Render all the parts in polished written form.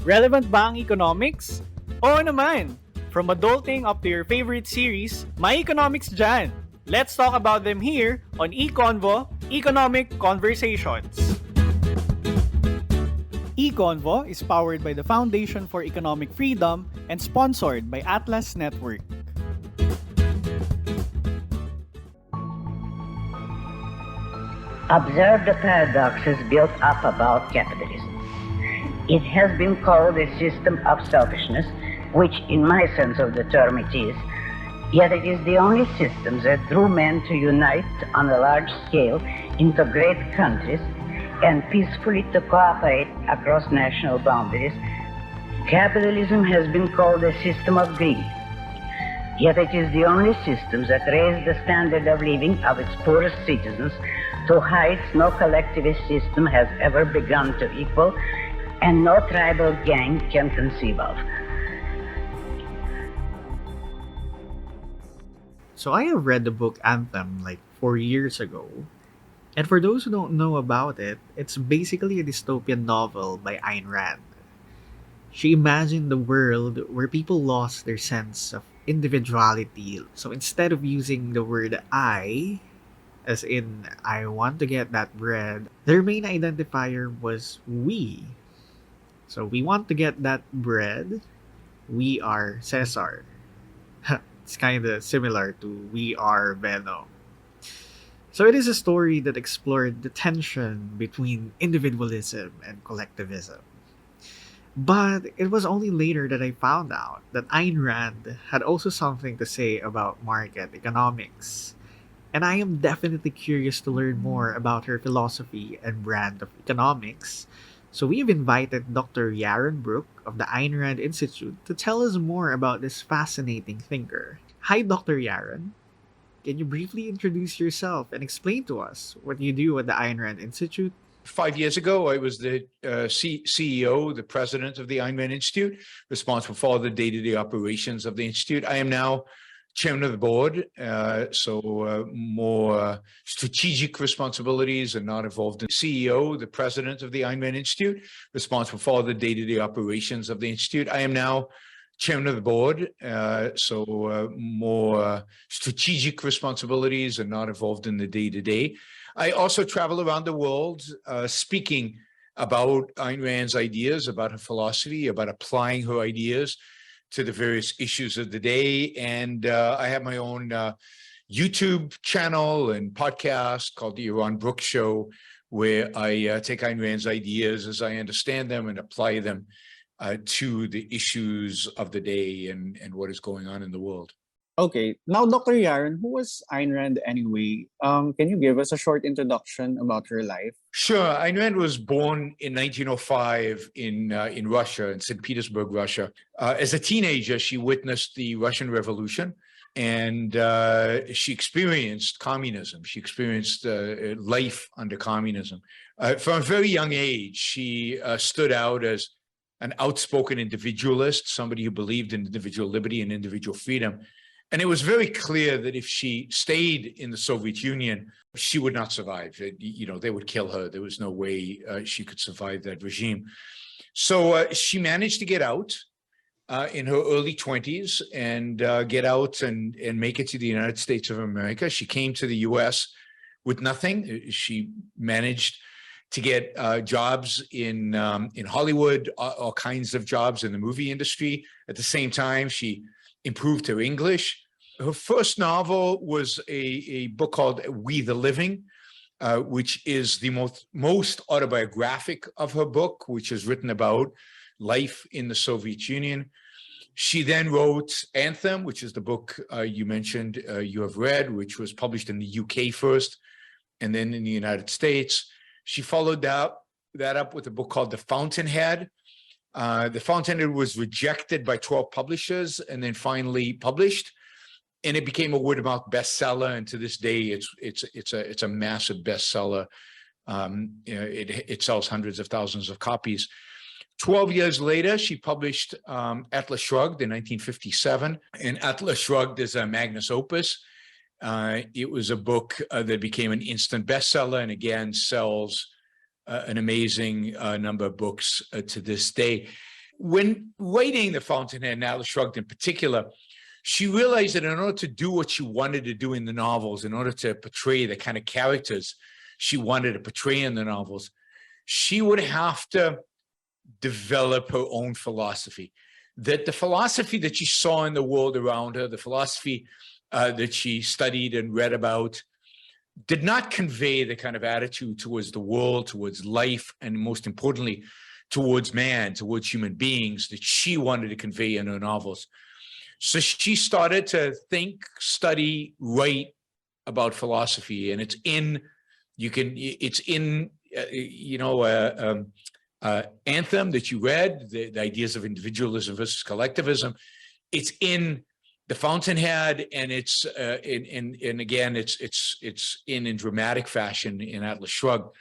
Relevant ba ang economics? Oo naman! From adulting up to your favorite series, may economics dyan! Let's talk about them here on ECONvo, Economic Conversations. ECONvo is powered by the Foundation for Economic Freedom and sponsored by Atlas Network. Observe the paradoxes built up about capitalism. It has been called a system of selfishness, which in my sense of the term it is, yet it is the only system that drew men to unite on a large scale into great countries and peacefully to cooperate across national boundaries. Capitalism has been called a system of greed, yet it is the only system that raised the standard of living of its poorest citizens to heights no collectivist system has ever begun to equal and no tribal gang can conceive of. So I have read the book Anthem like 4 years ago. And for those who don't know about it, it's basically a dystopian novel by Ayn Rand. She imagined a world where people lost their sense of individuality. So instead of using the word I, as in I want to get that bread, their main identifier was we. So we want to get that bread. We are Cesar. It's kind of similar to We Are Venom. So it is a story that explored the tension between individualism and collectivism. But it was only later that I found out that Ayn Rand had also something to say about market economics. And I am definitely curious to learn more about her philosophy and brand of economics. So we have invited Dr. Yaron Brook of the Ayn Rand Institute to tell us more about this fascinating thinker. Hi, Dr. Yaron. Can you briefly introduce yourself and explain to us what you do at the Ayn Rand Institute? 5 years ago, I was the CEO, the president of the Ayn Rand Institute, responsible for all the day-to-day operations of the Institute. I am now chairman of the board, so more strategic responsibilities and not involved in CEO, the president of the Ayn Rand Institute, responsible for all the day-to-day operations of the Institute. I am now chairman of the board, so more strategic responsibilities and not involved in the day-to-day. I also travel around the world speaking about Ayn Rand's ideas, about her philosophy, about applying her ideas to the various issues of the day. And I have my own YouTube channel and podcast called The Yaron Brook Show, where I take Ayn Rand's ideas as I understand them and apply them to the issues of the day and what is going on in the world. Okay, now Dr. Yaron, who was Ayn Rand anyway? Can you give us a short introduction about her life? Sure. Ayn Rand was born in 1905 in Russia, in St. Petersburg, Russia. As a teenager, she witnessed the Russian Revolution, and she experienced communism. She experienced life under communism. From a very young age, she stood out as an outspoken individualist, somebody who believed in individual liberty and individual freedom. And it was very clear that if she stayed in the Soviet Union, she would not survive. They would kill her. There was no way she could survive that regime. So she managed to get out in her early 20s and get out and make it to the United States of America. She came to the US with nothing. She managed to get jobs in Hollywood, all kinds of jobs in the movie industry. At the same time, she improved her English. Her first novel was a book called We the Living, which is the most autobiographic of her book, which is written about life in the Soviet Union. She then wrote Anthem, which is the book you mentioned you have read, which was published in the UK first, and then in the United States. She followed that up with a book called The Fountainhead. The Fountainhead was rejected by 12 publishers and then finally published, and it became a word-of-mouth bestseller. And to this day, it's a massive bestseller. It sells hundreds of thousands of copies. 12 years later, she published Atlas Shrugged in 1957, and Atlas Shrugged is a magnus opus. It was a book that became an instant bestseller and again sells an amazing number of books to this day. when writing The Fountainhead and Atlas Shrugged in particular, she realized that in order to do what she wanted to do in the novels, in order to portray the kind of characters she wanted to portray in the novels, she would have to develop her own philosophy. That the philosophy that she saw in the world around her, the philosophy that she studied and read about, did not convey the kind of attitude towards the world, towards life, and most importantly, towards man, towards human beings that she wanted to convey in her novels. So she started to think, study, write about philosophy, and it's in Anthem that you read, the ideas of individualism versus collectivism. It's in The Fountainhead, and it's in dramatic fashion in Atlas Shrugged.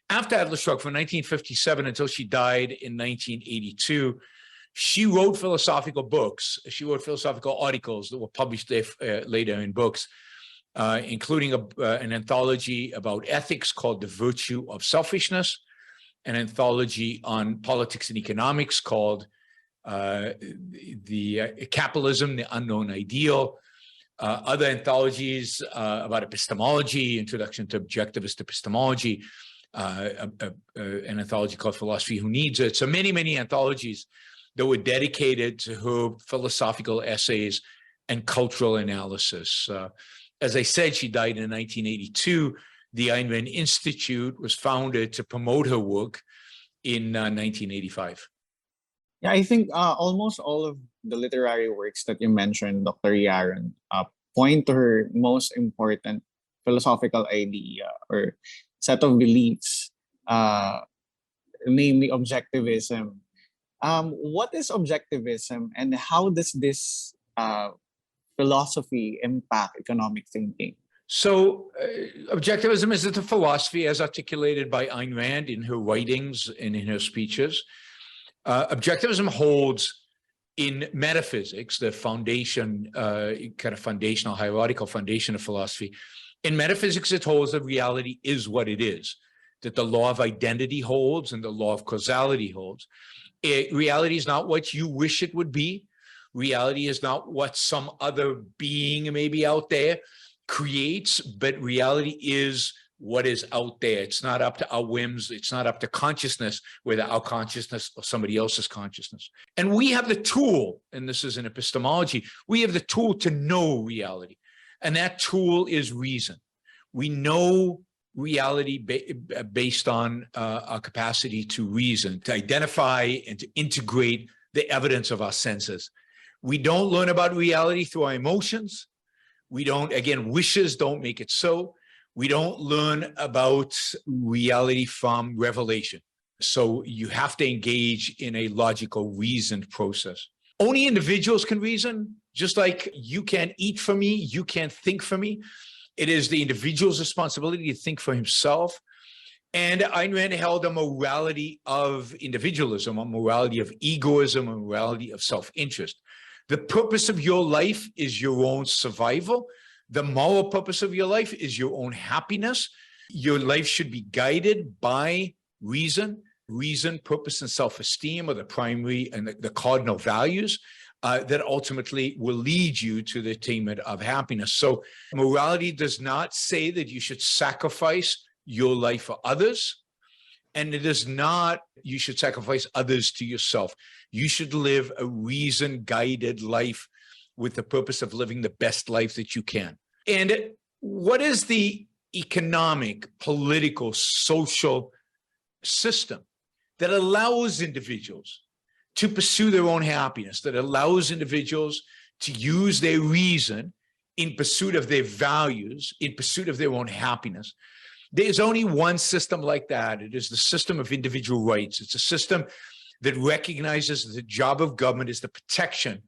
After Atlas Shrugged, from 1957 until she died in 1982, she wrote philosophical books. She wrote philosophical articles that were published later in books, including an anthology about ethics called The Virtue of Selfishness, an anthology on politics and economics called the Capitalism, the Unknown Ideal, other anthologies about epistemology, Introduction to Objectivist Epistemology, an anthology called Philosophy Who Needs It. So many, many anthologies that were dedicated to her philosophical essays and cultural analysis. As I said, she died in 1982. The Ayn Rand Institute was founded to promote her work in 1985. Yeah, I think almost all of the literary works that you mentioned, Dr. Yaron, point to her most important philosophical idea or set of beliefs, namely objectivism. What is objectivism, and how does this philosophy impact economic thinking? So objectivism is the philosophy as articulated by Ayn Rand in her writings and in her speeches. Objectivism holds in metaphysics, the foundation, kind of foundational, hierarchical foundation of philosophy. In metaphysics, it holds that reality is what it is, that the law of identity holds and the law of causality holds. Reality is not what you wish it would be. Reality is not what some other being maybe out there creates, but reality is what is out there. It's not up to our whims. It's not up to consciousness, whether our consciousness or somebody else's consciousness. And we have the tool, and this is an epistemology, we have the tool to know reality. And that tool is reason. We know reality based on our capacity to reason, to identify and to integrate the evidence of our senses. We don't learn about reality through our emotions. We don't, again, wishes don't make it so. We don't learn about reality from revelation. So you have to engage in a logical, reasoned process. Only individuals can reason, just like you can't eat for me, you can't think for me. It is the individual's responsibility to think for himself. And Ayn Rand held a morality of individualism, a morality of egoism, a morality of self-interest. The purpose of your life is your own survival. The moral purpose of your life is your own happiness. Your life should be guided by reason. Reason, purpose, and self-esteem are the primary and the cardinal values that ultimately will lead you to the attainment of happiness. So morality does not say that you should sacrifice your life for others. And it is not, you should sacrifice others to yourself. You should live a reason-guided life with the purpose of living the best life that you can. And what is the economic, political, social system that allows individuals to pursue their own happiness, that allows individuals to use their reason in pursuit of their values, in pursuit of their own happiness? There's only one system like that. It is the system of individual rights. It's a system that recognizes that the job of government is the protection,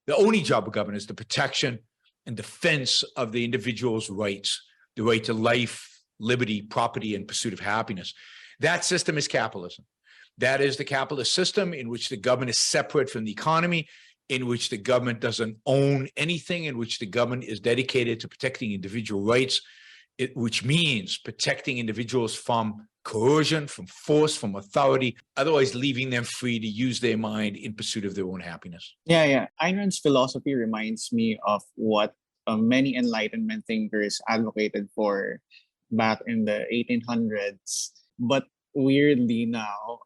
the only job of government is the protection and defense of the individual's rights, the right to life, liberty, property, and pursuit of happiness. That system is capitalism. That is the capitalist system in which the government is separate from the economy, in which the government doesn't own anything, in which the government is dedicated to protecting individual rights which means protecting individuals from coercion, from force, from authority, otherwise leaving them free to use their mind in pursuit of their own happiness. Yeah. Ayn Rand's philosophy reminds me of what many Enlightenment thinkers advocated for back in the 1800s. But weirdly now,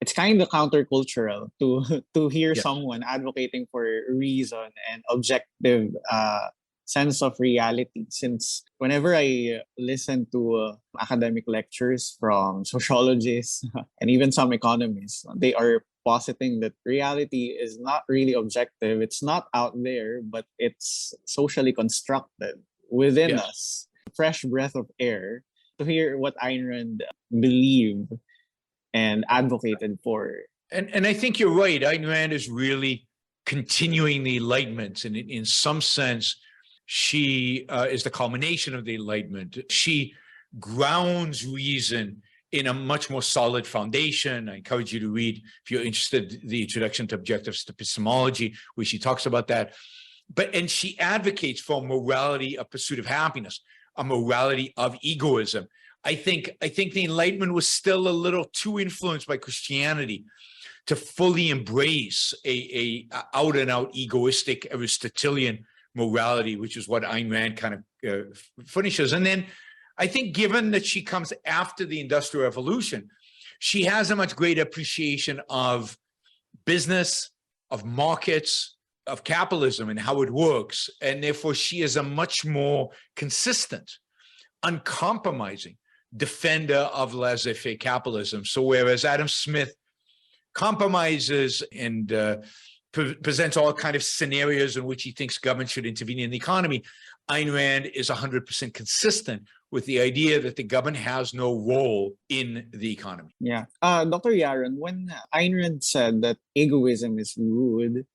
it's kind of countercultural to to hear Yes. someone advocating for reason and objective sense of reality. Since whenever I listen to academic lectures from sociologists and even some economists, they are positing that reality is not really objective. It's not out there, but it's socially constructed within Yes. us. Fresh breath of air to hear what Ayn Rand believed and advocated for. And I think you're right. Ayn Rand is really continuing the Enlightenment. And in some sense, she is the culmination of the Enlightenment. She grounds reason in a much more solid foundation. I encourage you to read, if you're interested, the Introduction to Objective Epistemology, where she talks about that. And she advocates for morality of pursuit of happiness, a morality of egoism. I think the Enlightenment was still a little too influenced by Christianity to fully embrace a out and out egoistic Aristotelian morality, which is what Ayn Rand kind of finishes. And then I think, given that she comes after the Industrial Revolution, she has a much greater appreciation of business, of markets, of capitalism and how it works. And therefore, she is a much more consistent, uncompromising defender of laissez-faire capitalism. So whereas Adam Smith compromises and presents all kind of scenarios in which he thinks government should intervene in the economy, Ayn Rand is 100% consistent with the idea that the government has no role in the economy. Yeah. Dr. Yaron, when Ayn Rand said that egoism is good,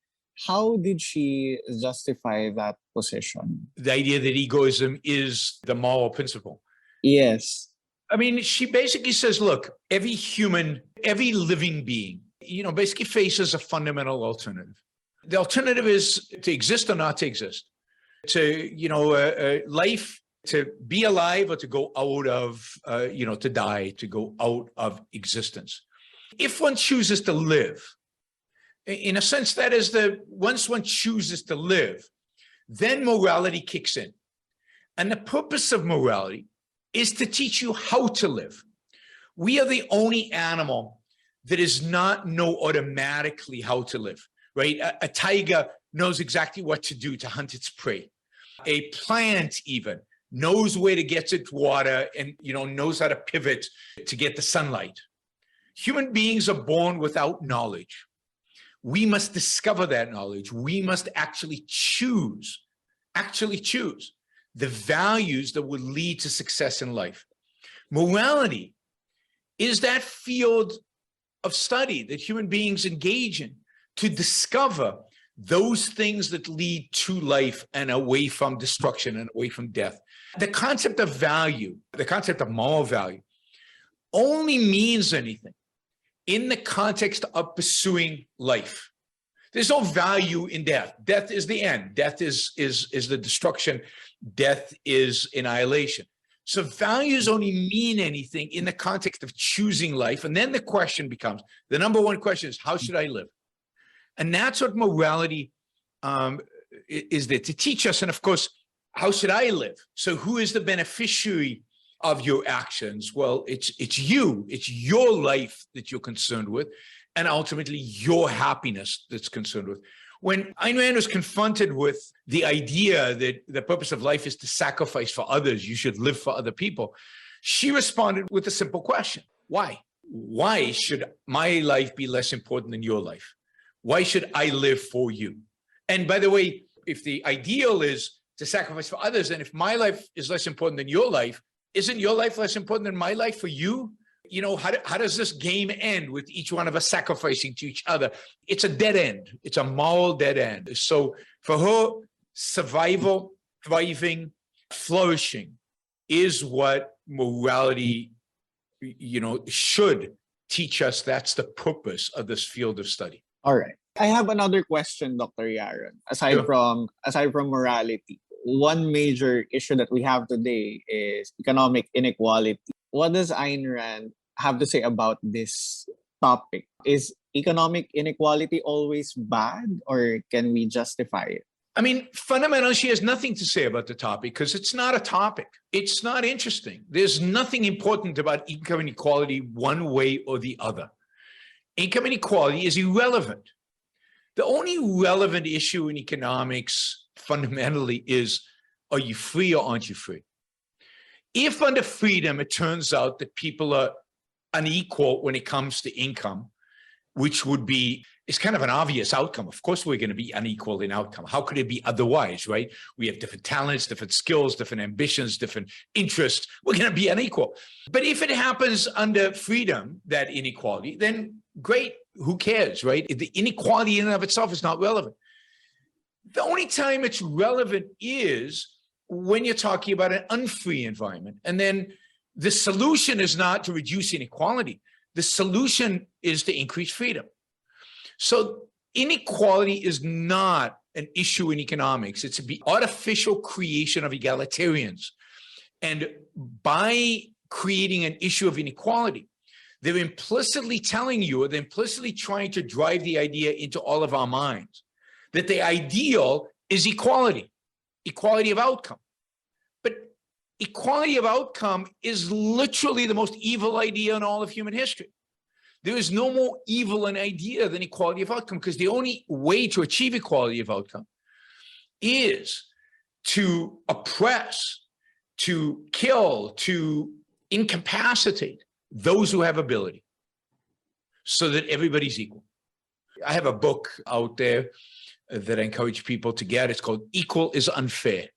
how did she justify that position? The idea that egoism is the moral principle. Yes. I mean, she basically says, look, every human, every living being, basically faces a fundamental alternative. The alternative is to exist or not to exist, to, life, to be alive or to go out of, to die, to go out of existence. If one chooses to live, in a sense, that is once one chooses to live, then morality kicks in. And the purpose of morality is to teach you how to live. We are the only animal that does not know automatically how to live, right? A tiger knows exactly what to do to hunt its prey. A plant even knows where to get its water and, knows how to pivot to get the sunlight. Human beings are born without knowledge. We must discover that knowledge. We must actually choose the values that would lead to success in life. Morality is that field of study that human beings engage in to discover those things that lead to life and away from destruction and away from death. The concept of value, the concept of moral value, only means anything in the context of pursuing life. There's no value in death. Death is the end. Death is the destruction. Death is annihilation. So values only mean anything in the context of choosing life. And then the question becomes, the number one question is, how should I live? And that's what morality is there to teach us. And of course, how should I live? So who is the beneficiary of your actions? Well, it's you. It's your life that you're concerned with, and ultimately your happiness that's concerned with. When Ayn Rand was confronted with the idea that the purpose of life is to sacrifice for others, you should live for other people, she responded with a simple question. Why? Why should my life be less important than your life? Why should I live for you? And by the way, if the ideal is to sacrifice for others, and if my life is less important than your life, isn't your life less important than my life for you? How does this game end with each one of us sacrificing to each other? It's a dead end. It's a moral dead end. So for her, survival, thriving, flourishing is what morality, should teach us. That's the purpose of this field of study. All right. I have another question, Dr. Yaron. Aside Sure. from morality, one major issue that we have today is economic inequality. What does Ayn Rand have to say about this topic? Is economic inequality always bad, or can we justify it? I mean, fundamentally, she has nothing to say about the topic because it's not a topic. It's not interesting. There's nothing important about income inequality one way or the other. Income inequality is irrelevant. The only relevant issue in economics fundamentally is, are you free or aren't you free? If under freedom, it turns out that people are unequal when it comes to income, which would be, it's kind of an obvious outcome. Of course, we're going to be unequal in outcome. How could it be otherwise, right? We have different talents, different skills, different ambitions, different interests. We're going to be unequal. But if it happens under freedom, that inequality, then great. Who cares, right? The inequality in and of itself is not relevant. The only time it's relevant is when you're talking about an unfree environment. And then the solution is not to reduce inequality. The solution is to increase freedom. So inequality is not an issue in economics. It's the artificial creation of egalitarians. And by creating an issue of inequality, they're implicitly telling you, they're implicitly trying to drive the idea into all of our minds that the ideal is equality, equality of outcome. But equality of outcome is literally the most evil idea in all of human history. There is no more evil an idea than equality of outcome, because the only way to achieve equality of outcome is to oppress, to kill, to incapacitate those who have ability so that everybody's equal. I have a book out there that I encourage people to get. It's called Equal is Unfair,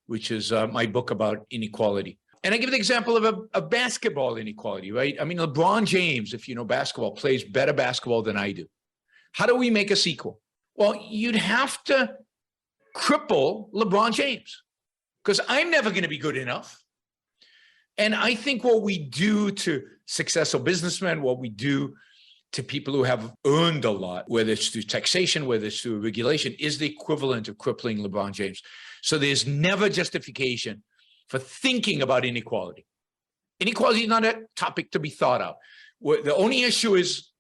which is my book about inequality. And I give the example of a basketball inequality, right? I mean, LeBron James, if you know basketball, plays better basketball than I do. How do we make us equal? Well, you'd have to cripple LeBron James, because I'm never going to be good enough. And I think what we do to successful businessmen, what we do to people who have earned a lot, whether it's through taxation, whether it's through regulation, is the equivalent of crippling LeBron James. So there's never justification for thinking about inequality. Inequality is not a topic to be thought of. The only issue is,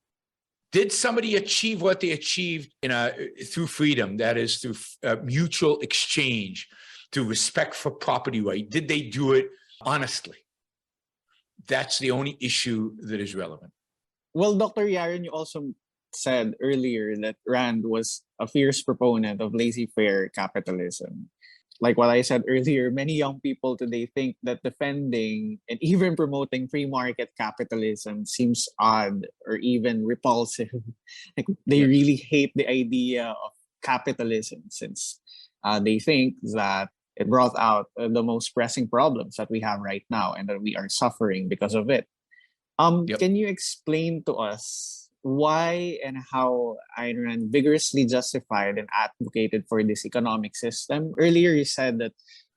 did somebody achieve what they achieved through freedom, that is through mutual exchange, through respect for property right? Did they do it honestly? That's the only issue that is relevant. Well, Dr. Yaren, you also said earlier that Rand was a fierce proponent of laissez-faire capitalism. Like what I said earlier, many young people today think that defending and even promoting free market capitalism seems odd or even repulsive. Like they really hate the idea of capitalism, since they think that it brought out the most pressing problems that we have right now and that we are suffering because of it. Can you explain to us why and how Ayn Rand vigorously justified and advocated for this economic system? Earlier, you said that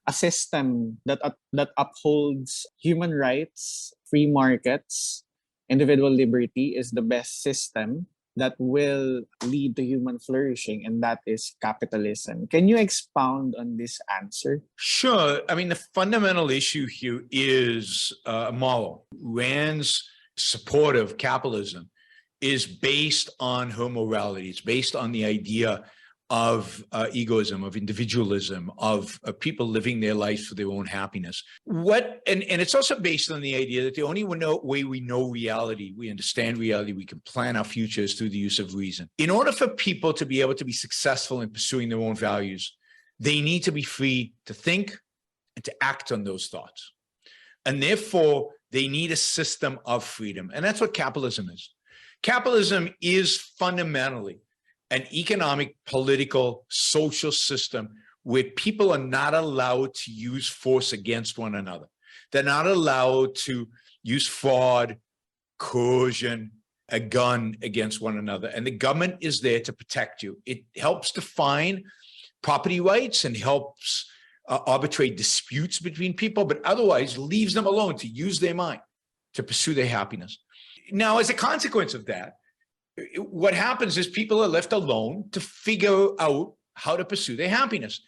a system that upholds human rights, free markets, individual liberty is the best system that will lead to human flourishing, and that is capitalism. Can you expound on this answer? Sure. I mean, the fundamental issue here is moral. Rand's support of capitalism is based on her morality. It's based on the idea of egoism, of individualism, of people living their lives for their own happiness. And it's also based on the idea that the only way we know reality, we understand reality, we can plan our future is through the use of reason. In order for people to be able to be successful in pursuing their own values, they need to be free to think and to act on those thoughts. And therefore, they need a system of freedom. And that's what capitalism is. Capitalism is fundamentally an economic, political, social system where people are not allowed to use force against one another. They're not allowed to use fraud, coercion, a gun against one another. And the government is there to protect you. It helps define property rights and helps arbitrate disputes between people, but otherwise leaves them alone to use their mind to pursue their happiness. Now, as a consequence of that, what happens is people are left alone to figure out how to pursue their happiness.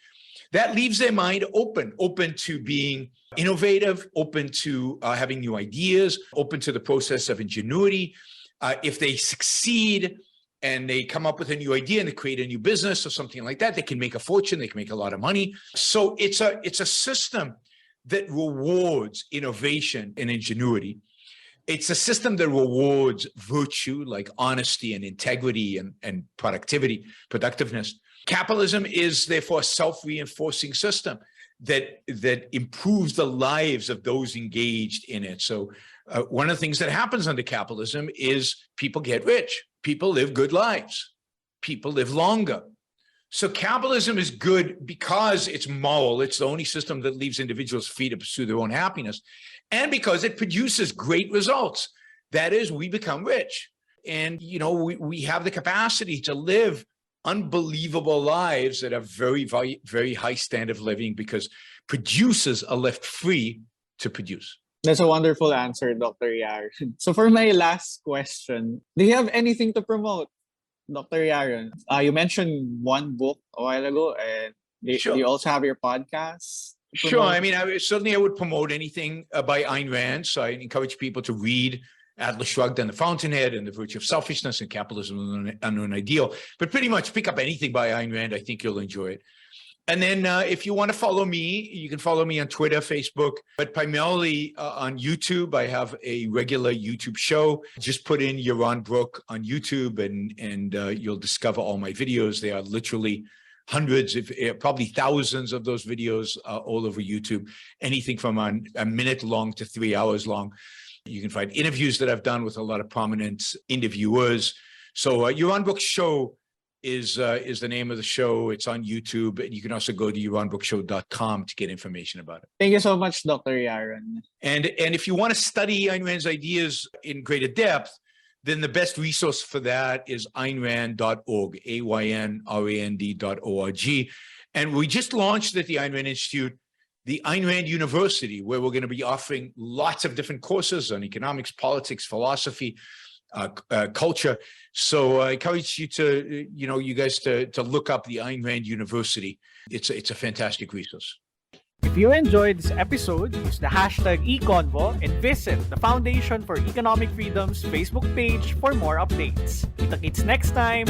that leaves their mind open to being innovative, open to having new ideas, open to the process of ingenuity. If they succeed and they come up with a new idea and they create a new business or something like that, they can make a fortune, they can make a lot of money. So it's a system that rewards innovation and ingenuity. It's a system that rewards virtue like honesty and integrity and productiveness. Capitalism is therefore a self-reinforcing system that improves the lives of those engaged in it. So one of the things that happens under capitalism is people get rich, people live good lives, people live longer. So capitalism is good because it's moral. It's the only system that leaves individuals free to pursue their own happiness, and because it produces great results. That is, we become rich, and we have the capacity to live unbelievable lives that are very, very, very high standard of living because producers are left free to produce. That's a wonderful answer, Dr. Yaron. So for my last question, do you have anything to promote, Dr. Yaron? You mentioned one book a while ago, and Sure. do you also have your podcast? to Sure. promote? I mean, I would promote anything by Ayn Rand. So I encourage people to read Atlas Shrugged and The Fountainhead and The Virtue of Selfishness and Capitalism and an Ideal. But pretty much pick up anything by Ayn Rand. I think you'll enjoy it. And then if you want to follow me, you can follow me on Twitter, Facebook, but primarily on YouTube. I have a regular YouTube show. Just put in Yaron Brook on YouTube and you'll discover all my videos. There are literally hundreds, probably thousands of those videos all over YouTube, anything from a minute long to 3 hours long. You can find interviews that I've done with a lot of prominent interviewers. So Yaron Brook Show is the name of the show. It's on YouTube, and you can also go to yaronbrookshow.com to get information about it. Thank you so much, Dr. Yaron. And if you want to study Ayn Rand's ideas in greater depth, then the best resource for that is aynrand.org, AYNRAND.org. And we just launched at the Ayn Rand Institute the Ayn Rand University, where we're going to be offering lots of different courses on economics, politics, philosophy, culture. So I encourage you to, you guys to look up the Ayn Rand University. It's a fantastic resource. If you enjoyed this episode, use the hashtag ECONvo and visit the Foundation for Economic Freedom's Facebook page for more updates. Kita-kits next time!